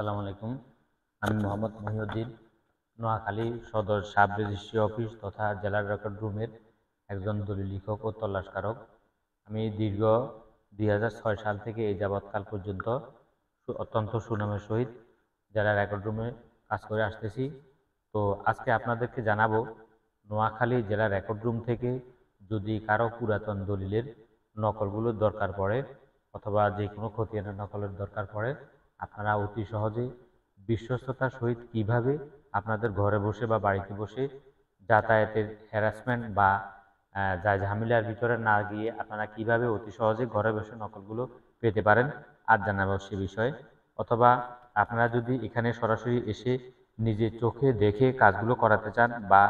আসসালামু আলাইকুম। আমি মোহাম্মদ মহিউদ্দিন, নোয়াখালী সদর সাব রেজিস্ট্রি অফিস তথা জেলার রেকর্ড রুমের একজন দলিল লিখক ও তল্লাশকারক। আমি দীর্ঘ ২০০৬ সাল থেকে এই যাবৎকাল পর্যন্ত অত্যন্ত সুনামের সহিত জেলা রেকর্ড রুমে কাজ করে আসতেছি। তো আজকে আপনাদেরকে জানাবো, নোয়াখালী জেলা রেকর্ড রুম থেকে যদি কারো পুরাতন দলিলের নকলগুলোর দরকার পড়ে অথবা যে কোনো খতিয়ানের নকলের দরকার পড়ে, আপনারা অতি সহজে বিশ্বস্ততার সহিত কিভাবে আপনাদের ঘরে বসে বা বাড়িতে বসে যাতায়াতের হ্যারাসমেন্ট বা যা ঝামেলার ভিতরে না গিয়ে আপনারা কিভাবে অতি সহজে ঘরে বসে নকলগুলো পেতে পারেন আজ জানাবো সে বিষয়ে। অথবা আপনারা যদি এখানে সরাসরি এসে নিজে চোখে দেখে কাজগুলো করাতে চান বা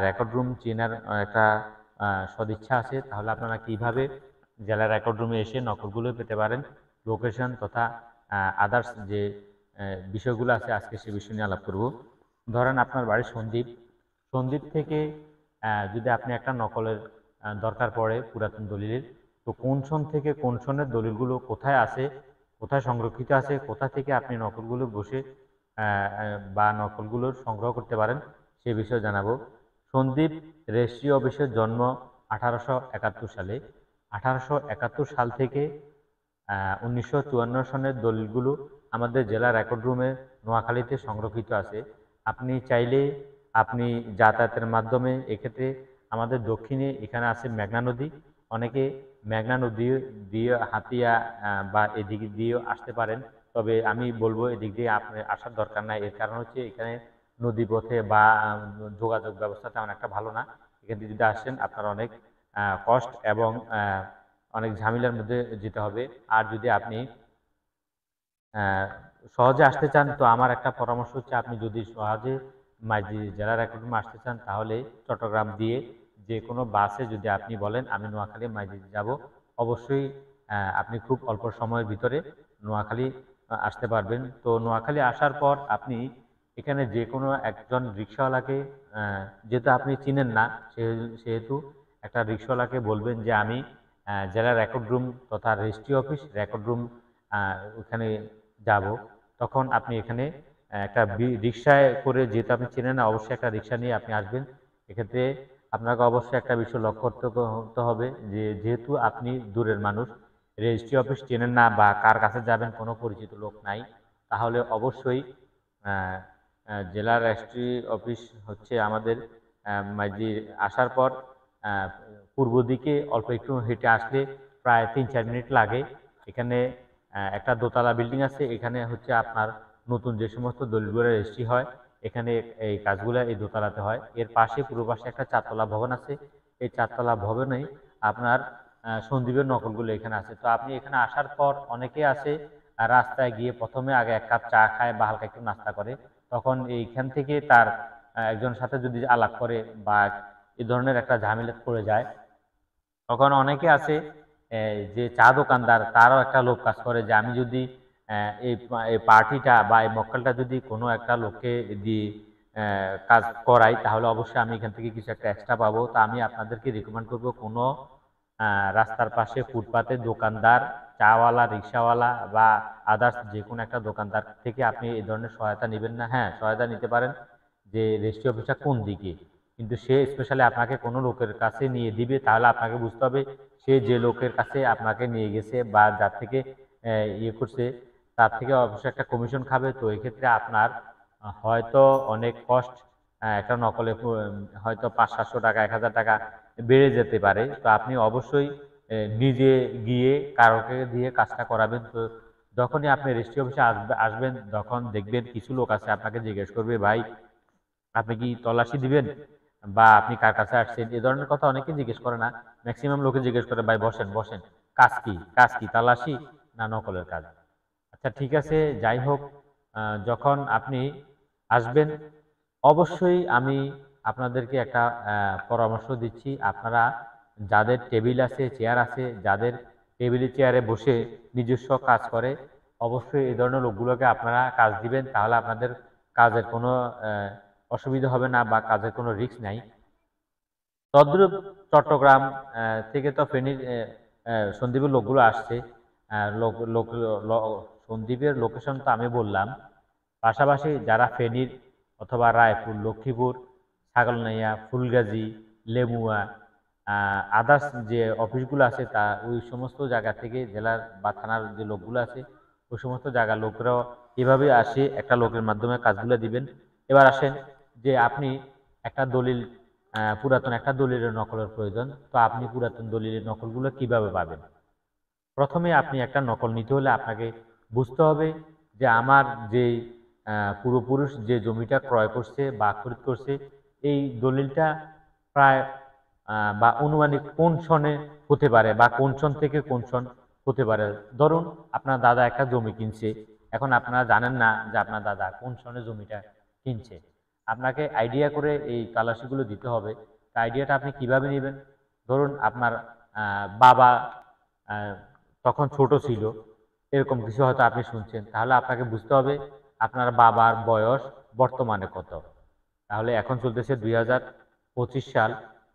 রেকর্ড রুম চেনার একটা সদিচ্ছা আছে, তাহলে আপনারা কিভাবে জেলা রেকর্ড রুমে এসে নকলগুলো পেতে পারেন, লোকেশন তথা আদার্স যে বিষয়গুলো আছে আজকে সে বিষয় নিয়ে আলাপ করব। ধরেন আপনার বাড়ি সন্দ্বীপ, সন্দ্বীপ থেকে যদি আপনি একটা নকলের দরকার পড়ে পুরাতন দলিলের, তো কোন সন থেকে কোন সনের দলিলগুলো কোথায় আছে, কোথায় সংরক্ষিত আছে, কোথা থেকে আপনি নকলগুলো বসে বা নকলগুলো সংগ্রহ করতে পারেন সে বিষয়ে জানাবো। সন্দ্বীপ রেজিস্ট্রি অফিসের জন্ম 1871 সালে। 1871 সাল থেকে 1954 সনের দলিলগুলো আমাদের জেলা রেকর্ড রুমে নোয়াখালীতে সংরক্ষিত আছে। আপনি চাইলে আপনি যাতায়াতের মাধ্যমে এক্ষেত্রে আমাদের দক্ষিণে এখানে আছে মেঘনা নদী, অনেকে মেঘনা নদী দিয়ে হাতিয়া বা এদিক দিয়েও আসতে পারেন। তবে আমি বলবো এদিক দিয়ে আপনার আসার দরকার নাই, এর কারণ হচ্ছে এখানে নদী পথে বা যোগাযোগ ব্যবস্থা তেমন একটা ভালো না। এখান থেকে যদি আসেন আপনার অনেক কষ্ট এবং অনেক ঝামেলার মধ্যে যেতে হবে। আর যদি আপনি সহজে আসতে চান, তো আমার একটা পরামর্শ হচ্ছে আপনি যদি সহজে মাঝি জেলা রেকর্ড রুমে আসতে চান, তাহলে চট্টগ্রাম দিয়ে যে কোনো বাসে যদি আপনি বলেন আমি নোয়াখালী মাঝি যাব, অবশ্যই আপনি খুব অল্প সময়ের ভিতরে নোয়াখালী আসতে পারবেন। তো নোয়াখালী আসার পর আপনি এখানে যে কোনো একজন রিক্সাওয়ালাকে, যেহেতু আপনি চিনেন না সেহেতু একটা রিক্সাওয়ালাকে বলবেন যে আমি জেলা রেকর্ড রুম তথা রেজিস্ট্রি অফিস রেকর্ড রুম ওখানে যাব। তখন আপনি এখানে একটা রিক্সায় করে, যেহেতু আপনি চেনেন না, অবশ্যই একটা রিক্সা নিয়ে আপনি আসবেন। এক্ষেত্রে আপনাকে অবশ্যই একটা বিষয় লক্ষ্য করতে হবে যে যেহেতু আপনি দূরের মানুষ, রেজিস্ট্রি অফিস চেনেন না বা কার কাছে যাবেন কোনো পরিচিত লোক নাই, তাহলে অবশ্যই জেলা রেজিস্ট্রি অফিস হচ্ছে আমাদের মাঝি আসার পর পূর্ব দিকে অল্প একটু হেঁটে আসলে প্রায় ৩-৪ মিনিট লাগে। এখানে একটা দোতলা বিল্ডিং আছে, এখানে হচ্ছে আপনার নতুন যে সমস্ত দলিলগুলো রেজিস্ট্রি হয়, এখানে এই কাজগুলো এই দোতলাতে হয়। এর পাশে পূর্ব পাশে একটা 4তলা ভবন আছে, এই 4তলা ভবনে আপনার সন্দীপের নকলগুলো এখানে আছে। তো আপনি এখানে আসার পর অনেকে আছে রাস্তায় গিয়ে প্রথমে আগে 1 কাপ চা খায় বা হালকা একটু নাস্তা করে, তখন এইখান থেকে তার একজনের সাথে যদি আলাপ করে বা এই ধরনের একটা ঝামেলা পড়ে যায়, তখন অনেকে আছে যে চা দোকানদার, তারও একটা লোভ কাজ করে যে আমি যদি এই পার্টিটা বা এই মক্কেলটা যদি কোনো একটা লোককে দিয়ে কাজ করাই, তাহলে অবশ্যই আমি এখান থেকে কিছু একটা এক্সট্রা পাবো। তো আমি আপনাদেরকে রিকমেন্ড করব কোনো রাস্তার পাশে ফুটপাতে দোকানদার, চাওয়ালা, রিক্সাওয়ালা বা আদার্স যে কোনো একটা দোকানদার থেকে আপনি এই ধরনের সহায়তা নেবেন না। হ্যাঁ, সহায়তা নিতে পারেন যে রেজিস্ট্রি অফিসটা কোন দিকে, কিন্তু সে স্পেশালি আপনাকে কোনো লোকের কাছে নিয়ে দিবে, তাহলে আপনাকে বুঝতে হবে সে যে লোকের কাছে আপনাকে নিয়ে গেছে বা যার থেকে ইয়ে করছে, তার থেকে অবশ্যই একটা কমিশন খাবে। তো এক্ষেত্রে আপনার হয়তো অনেক কষ্ট, একটা নকলে হয়তো 500-700 টাকা, 1000 টাকা বেড়ে যেতে পারে। তো আপনি অবশ্যই নিজে গিয়ে কারোকে দিয়ে কাজটা করাবেন। তো যখনই আপনি রেজিস্ট্রি অফিসে আসবেন, তখন দেখবেন কিছু লোক আছে আপনাকে জিজ্ঞেস করবে, ভাই আপনি কি তল্লাশি দিবেন বা আপনি কার কাছে আসছেন, এ ধরনের কথা অনেকে জিজ্ঞেস করে না। ম্যাক্সিমাম লোকে জিজ্ঞেস করে ভাই বসেন বসেন, কাজ কি, কাজ কি তল্লাশি না নকলের কাজ। আচ্ছা ঠিক আছে, যাই হোক, যখন আপনি আসবেন অবশ্যই আমি আপনাদেরকে একটা পরামর্শ দিচ্ছি। আপনারা যাদের টেবিল আছে, চেয়ার আছে, যাদের টেবিলে চেয়ারে বসে নিজস্ব কাজ করে, অবশ্যই এই ধরনের লোকগুলোকে আপনারা কাজ দিবেন, তাহলে আপনাদের কাজের কোনো অসুবিধা হবে না বা কাজের কোনো রিস্ক নাই। তদ্রূপ চট্টগ্রাম থেকে তো ফেনীর সন্দ্বীপের লোকগুলো আসছে। লোক লোক সন্দ্বীপের লোকেশন তো আমি বললাম। পাশাপাশি যারা ফেনীর অথবা রায়পুর, লক্ষ্মীপুর, ছাগলনাইয়া, ফুলগাজী, লেমুয়া, আদার্স যে অফিসগুলো আছে তা ওই সমস্ত জায়গা থেকে জেলার বা থানার যে লোকগুলো আছে ওই সমস্ত জায়গার লোকরাও এভাবে আসে একটা লোকের মাধ্যমে কাজগুলো দিবেন। এবার আসেন যে আপনি একটা দলিল, পুরাতন একটা দলিলের নকলের প্রয়োজন, তো আপনি পুরাতন দলিলের নকলগুলো কিভাবে পাবেন? প্রথমে আপনি একটা নকল নিতে হলে আপনাকে বুঝতে হবে যে আমার যেই পূর্বপুরুষ যে জমিটা ক্রয় করছে বা খরিদ করছে এই দলিলটা প্রায় বা অনুমানিক কোন সনে হতে পারে বা কোন সন থেকে কোন সন হতে পারে। ধরুন আপনার দাদা একটা জমি কিনছে, এখন আপনারা জানেন না যে আপনার দাদা কোন সনে জমিটা কিনছে। আপনাকে আইডিয়া করে এই তালাশিগুলো দিতে হবে। তা আইডিয়াটা আপনি কিভাবে নেবেন? ধরুন আপনার বাবা আহ, তখন ছোট ছিল, এরকম কিছু হয়তো আপনি শুনছেন, তাহলে আপনাকে বুঝতে হবে আপনার বাবার বয়স বর্তমানে কত। তাহলে এখন চলতেছে 2025 সাল,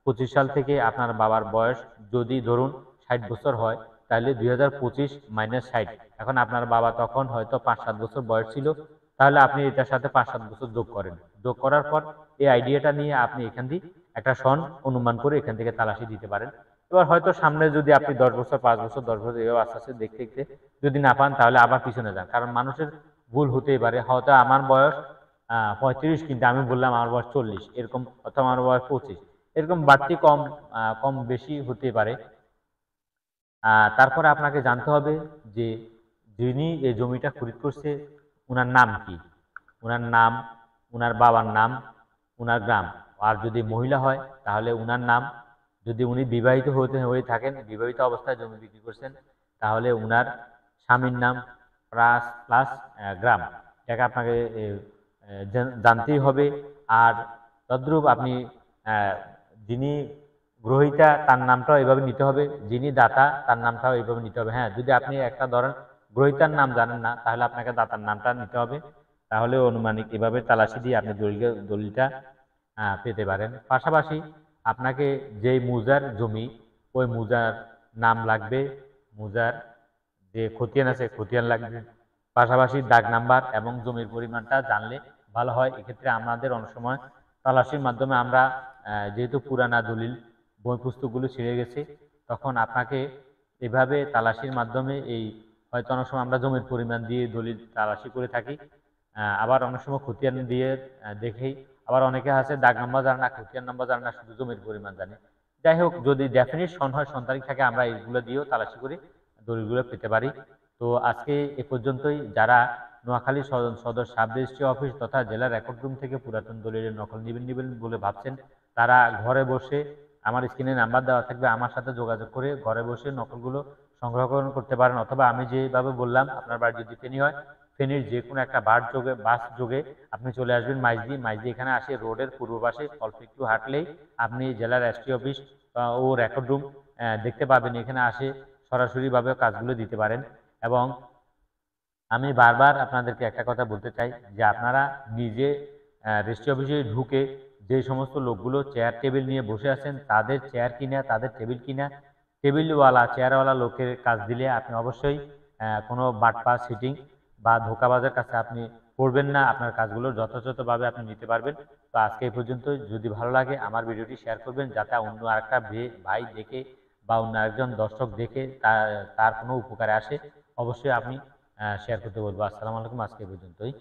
25 সাল থেকে আপনার বাবার বয়স যদি ধরুন 60 বছর হয়, তাহলে 2025 মাইনাস 60, এখন আপনার বাবা তখন হয়তো 5-7 বছর বয়স ছিল, তাহলে আপনি এটার সাথে 5-7 বছর যোগ করেন। যোগ করার পর এই আইডিয়াটা নিয়ে আপনি এখান দিয়ে একটা সন অনুমান করে এখান থেকে তালাশি দিতে পারেন। এবার হয়তো সামনে যদি আপনি 10 বছর, 5 বছর, 10 বছর এভাবে আস্তে আস্তে দেখতে দেখতে যদি না পান তাহলে আবার পিছনে যান, কারণ মানুষের ভুল হতেই পারে। হয়তো আমার বয়স 35 কিন্তু আমি বললাম আমার বয়স 40 এরকম, অথবা আমার বয়স 25, এরকম বাড়তি কম কম বেশি হতে পারে। তারপরে আপনাকে জানতে হবে যে যিনি এই জমিটা খরিদ করছে উনার নাম কি, উনার নাম, উনার বাবার নাম, উনার গ্রাম। আর যদি মহিলা হয় তাহলে উনার নাম, যদি উনি বিবাহিত হয়ে থাকেন, বিবাহিত অবস্থায় জমি বিক্রি করছেন, তাহলে উনার স্বামীর নাম প্লাস প্লাস গ্রাম, এটাকে আপনাকে জানতেই হবে। আর তদ্রূপ আপনি আহ, যিনি গ্রহীতা তার নামটাও এইভাবে নিতে হবে, যিনি দাতা তার নামটাও এইভাবে নিতে হবে। হ্যাঁ, যদি আপনি একটা ধরেন গ্রহীতার নাম জানেন না তাহলে আপনাকে দাতার নামটা নিতে হবে, তাহলে অনুমানিক এভাবে তালাশি দিয়ে আপনি দলিলটা পেতে পারেন। পাশাপাশি আপনাকে যেই মুজার জমি ওই মুজার নাম লাগবে, মুজার যে খতিয়ান আছে খতিয়ান লাগবে, পাশাপাশি দাগ নাম্বার এবং জমির পরিমাণটা জানলে ভালো হয়। এক্ষেত্রে আমাদের অনেক সময় তালাশির মাধ্যমে আমরা যেহেতু পুরানা দলিল বই পুস্তকগুলো ছিঁড়ে গেছে, তখন আপনাকে এভাবে তালাশির মাধ্যমে এই হয়তো অনেক সময় আমরা জমির পরিমাণ দিয়ে দলিল তালাশি করে থাকি, আবার অনেক সময় খতিয়ান দিয়ে দেখেই, আবার অনেকে আছে দাগ নাম্বার জানে না, খতিয়ান নাম্বার জানে না, শুধু জমির পরিমাণ জানে। যাই হোক, যদি ডেফিনিট সন হয়, সন তারিখ থাকে, আমরা এইগুলো দিয়েও তালাশি করে দলিলগুলো পেতে পারি। তো আজকে এ পর্যন্তই। যারা নোয়াখালী সদর সাব রেজিস্ট্রি অফিস তথা জেলা রেকর্ড রুম থেকে পুরাতন দলিলের নকল নিবেন বলে ভাবছেন, তারা ঘরে বসে আমার স্ক্রিনে নাম্বার দেওয়া থাকবে, আমার সাথে যোগাযোগ করে ঘরে বসে নকলগুলো সংগ্রহণ করতে পারেন। অথবা আমি যেভাবে বললাম, আপনার বাড়ি যদি ফেনী হয়, ফেনীর যে কোনো একটা বাস যোগে আপনি চলে আসবেন মাইজদি। মাইজদি এখানে আসে রোডের পূর্ব পাশে, অল্প একটু হাঁটলেই আপনি জেলার রেজিস্ট্রি অফিস ও রেকর্ড রুম দেখতে পাবেন। এখানে আসে সরাসরিভাবে কাজগুলো দিতে পারেন। এবং আমি বারবার আপনাদেরকে একটা কথা বলতে চাই যে আপনারা নিজে রেজিস্ট্রি অফিসে ঢুকে যে সমস্ত লোকগুলো চেয়ার টেবিল নিয়ে বসে আছেন তাদের চেয়ার কিনা, তাদের টেবিল কিনা, টেবিলওয়ালা চেয়ারওয়ালা লোকের কাজ দিলে আপনি অবশ্যই কোনো বাটপা সিটিং বা ধোঁকাবাজের কাছে আপনি পড়বেন না, আপনার কাজগুলো যথাযথভাবে আপনি নিতে পারবেন। তো আজকে এই পর্যন্ত। যদি ভালো লাগে আমার ভিডিওটি শেয়ার করবেন, যাতে অন্য আরেকটা ভাই দেখে বা অন্য একজন দর্শক দেখে তার কোনো উপকারে আসে। অবশ্যই আপনি শেয়ার করতে বলবো। আসসালামু আলাইকুম, আজকে এই পর্যন্তই।